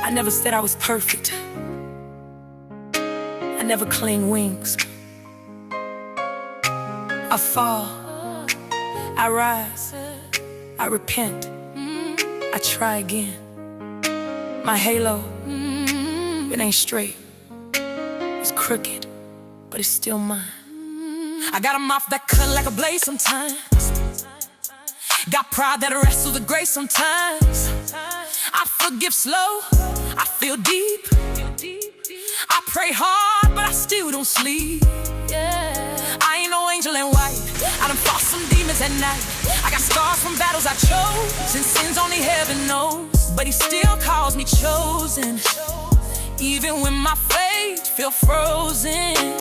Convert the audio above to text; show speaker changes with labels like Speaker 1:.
Speaker 1: I never said I was perfect. I never claimed wings. I fall, I rise, I repent, I try again. My halo, it ain't straight, it's crooked, but it's still mine. I got a mouth that cut like a blade sometimes. Got pride that wrestles with grace sometimes. I forgive slow, I feel deep. I pray hard, but I still don't sleep. I ain't no angel in white. I done fought some demons at night. I got scars from battles I chose, and sins only heaven knows. But he still calls me chosen, even when my faith feel frozen.